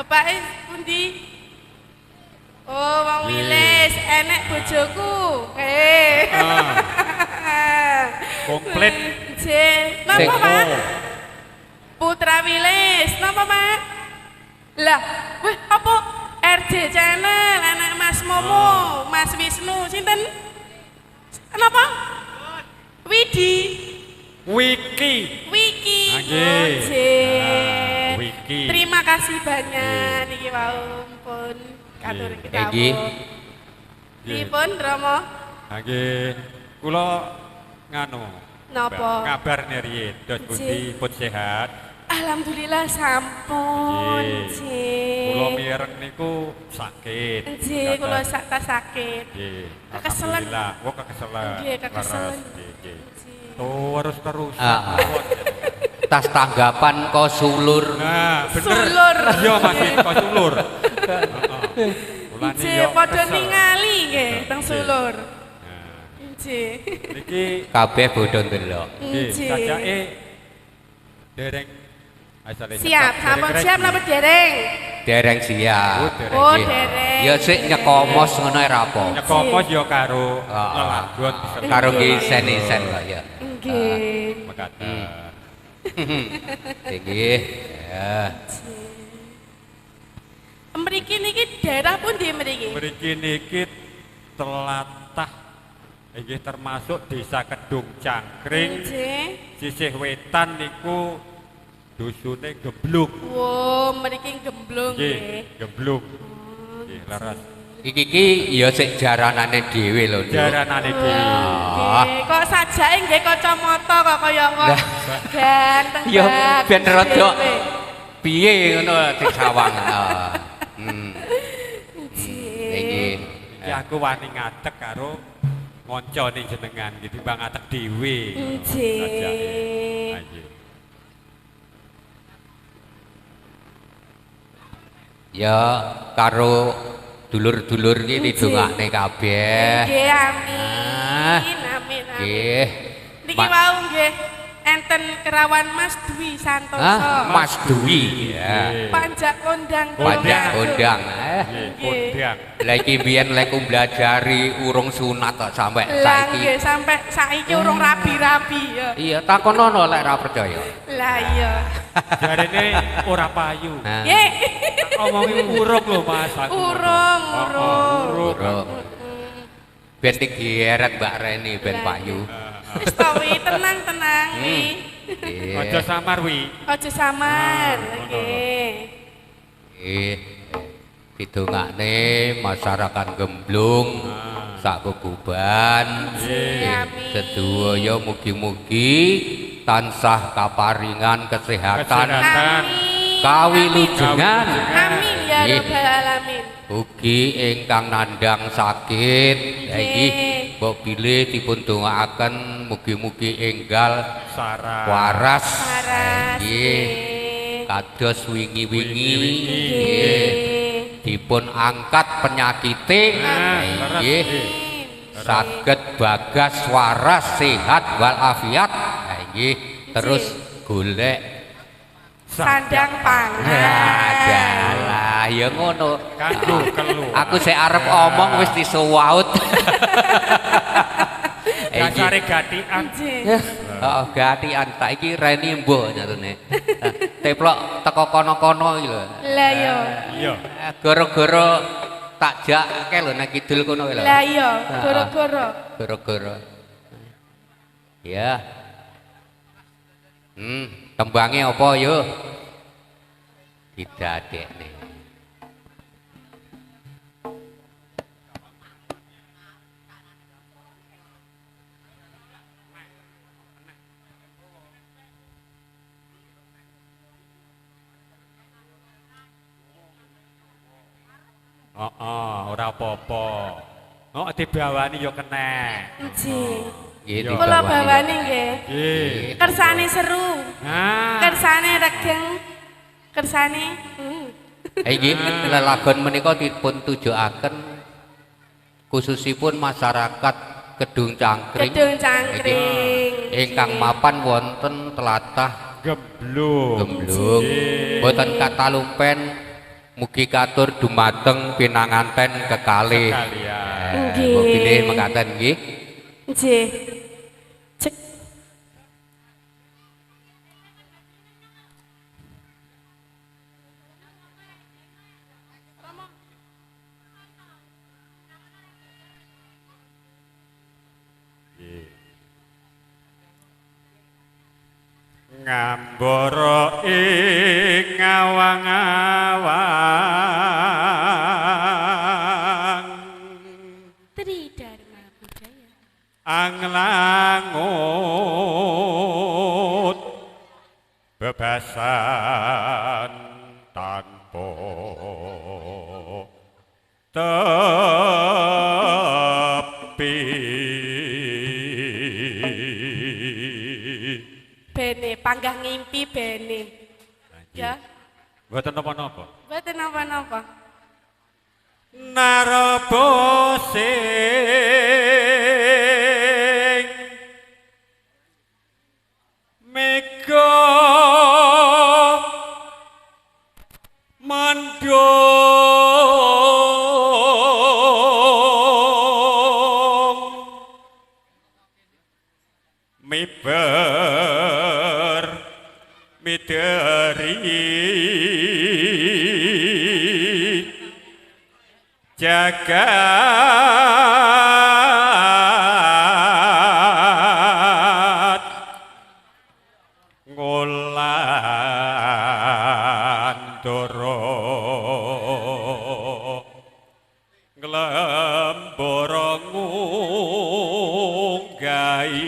Bapake pundi? Oh, wong Wilis, enek bojoku. Komplit. Nggih. Napa, Pak? Putra Wilis, napa, Pak? Lah, weh apa RJ Channel anak Mas Momo, Mas Wisnu, sinten? Napa? Widi. Wiki. Wiki. Nggih. Wiki. Terima kasih banyak niki wau pun katur Nggih. Dipun Rama. Nggih. Kula nganu. Napa? Kabar riyen dos pundi pun sehat. Alhamdulillah sampun. Nggih. Kula mireng niku sakit. Nggih, kula sakit. Nggih. Kekeselen. Alhamdulillah, kok kekeselen. Nggih, kekeselen. Nggih. Terus. Tas tanggapan kok sulur. Nah, bener. Sulur. Iya Mas, kok sulur. Nggih, padha ningali nggih teng sulur. Nggih. Niki Kabeh bodho ndelok. nggih, cacake dereng Siap, sampun siap napa dereng? Dereng siap. Oh, Nggih. dereng. Ya sik nyekomos ngono ae ra apa. Nyekomos ya karo lelagon Karo isen-isen kok ya. Nggih. mekaten. Nggih. Ya. Mriki niki daerah pundi mriki? Mriki niki telatah inggih termasuk Desa Kedung Cangkring. Nggih. Sisih wetan niku dusune Geblung. Wo, mriki gemblung Nggih, nggih. Geblung. Nggih, leres. Iki ya sik jaranane dhewe lho. Nduk. Jaranane dhewe. Nggih, kok sajake nggih kacamata kok kaya wong ganteng Ya banget ben rada dhewe. piye ngono disawang. Nggih. Nggih. Ya aku wani ngadeg karo ngoncone jenengan gitu bang ngadeg dhewe. Nggih. Ya karo dulur-dulur iki didongakne kabeh. Nggih, amin. Amin. Nggih. Niki wau nggih enten kerawan Mas Dwi Santoso. Mas Dwi ya. Panjak kondang Panjang kondang. Kondang. Lah iki biyen lek mblajari urung sunat kok sampe Lah saiki. nggih sampai saiki urung rabi-rabi ya. Iya, takonono lek ra percaya. Lah iya. Jarene ora payu. Nggih. Omongi urung lho Mas aku. Urung. Urung. Ben digeret Mbak Reni ben payu. Wis to wi, tenang wi. Aja samar wi. Aja samar. Nggih. Nggih. Didongakne masyarakat Gemblung sak kukuban. Sedaya mugi-mugi tansah kaparingan kesehatan. Kawilujengan. Amin ya rabbal alamin. Ugi ingkang nandhang sakit iki mbok bilih dipun dongaaken mugi-mugi enggal waras. Nggih. Kados wingi-wingi nggih dipun angkat penyakite nggih saged bagas waras sehat walafiat nggih terus golek sandang pangan. Adalah ya ngono. Kelu. Aku sik arep omong wis disuwaut. Dasare gatikan. Heeh, gatikan tak iki Reni mbok nyatane. Teplok teko kono-kono iki lho. Lah iya. Iya. Gara-gara tak jakke lho nang kidul kono lho. Lah iya, gara-gara. Gara-gara. Ya. Tembangnya apa yo? Didadekne. Ora apa-apa. Oh, dibawani yo kenek. Nggih. Kula bawani nggih. Nggih. Kersane seru. Kersane regeng. Kersane. Iki lelagon menika dipun tujuaken khususipun masyarakat Kedung Cangkring. Kedung Cangkring. Ingkang mapan wonten tlatah Gemblung. Gemblung. Mboten katalumpen Mugi katur dumateng pinanganten kekalih. Sekalian. Nggih. Mbok pilih mekaten nggih. Nggih. Cek. Ngambara ing awang-awang Tri Dharma Budaya. anglangut bebasan tanpa tepi. Bene panggah ngimpi bene. Ya, Mboten napa-napa. mboten napa-napa. Naraba sing mega mandung miber mideri jagat ngulandara nglembara ngunggahi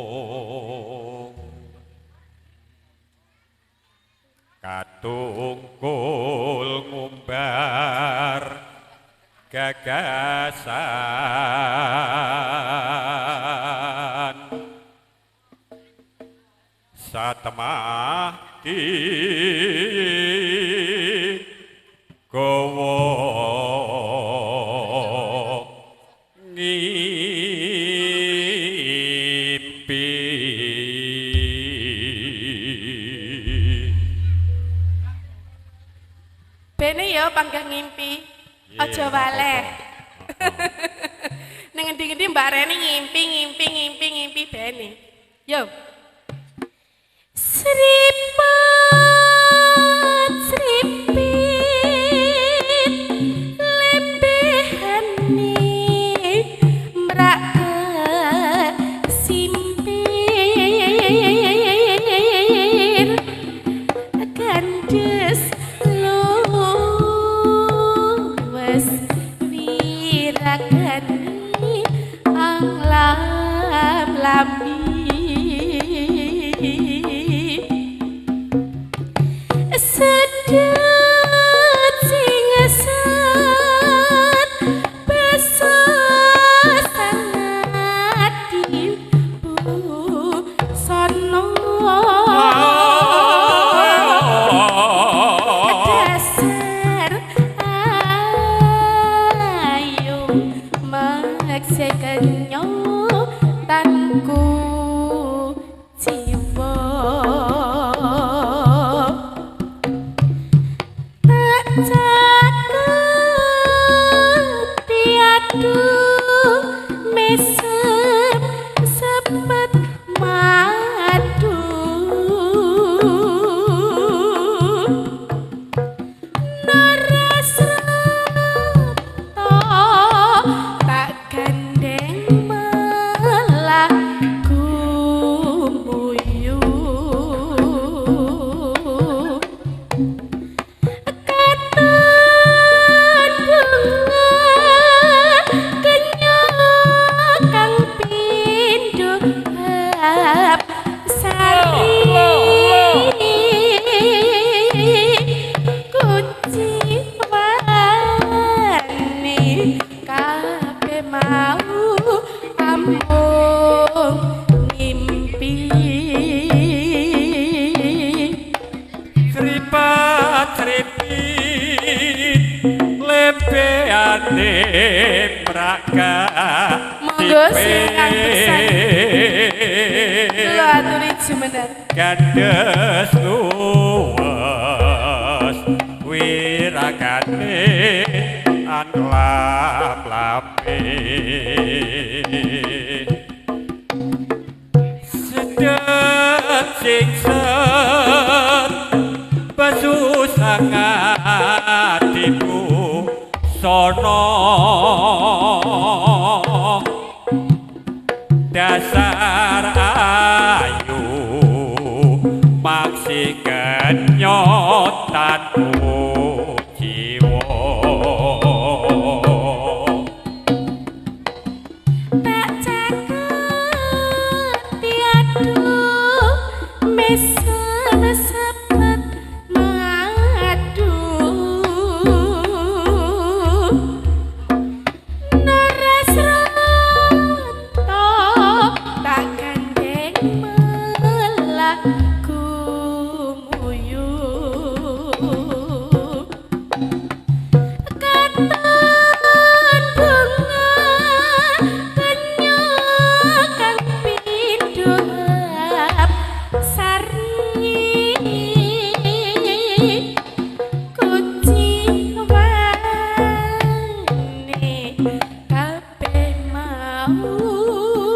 gunung katungkul ngumbar gagasan satemah ki gowo ngipi. Bene ya panggah ngimpi. Aja waleh. Ning endi-endi Mbak Reni ngimpi bene. Yo. Sripat sripit lembehane mbrak simpir gandes luwes wiragani anglam lambi sedet sing esat besar sangat ibu sono dasar ayu maksekenyo tanku jiwa caket tiadu mesem sepet madu narasrata tak gandeng malah gumuyu Lebeane praka monggo singkang beksan kula aturi jumeneng kandes luwes wirakane anglap-lape sedhet singset pesusang atiku sono dasar ayu maksi kenyotanmu jiwa tak caket tiadu mesen sepet mengadu naras roto tak gandeng melaku muyu katon bunga kenya kang pindhap sari kucing wane kabeh mau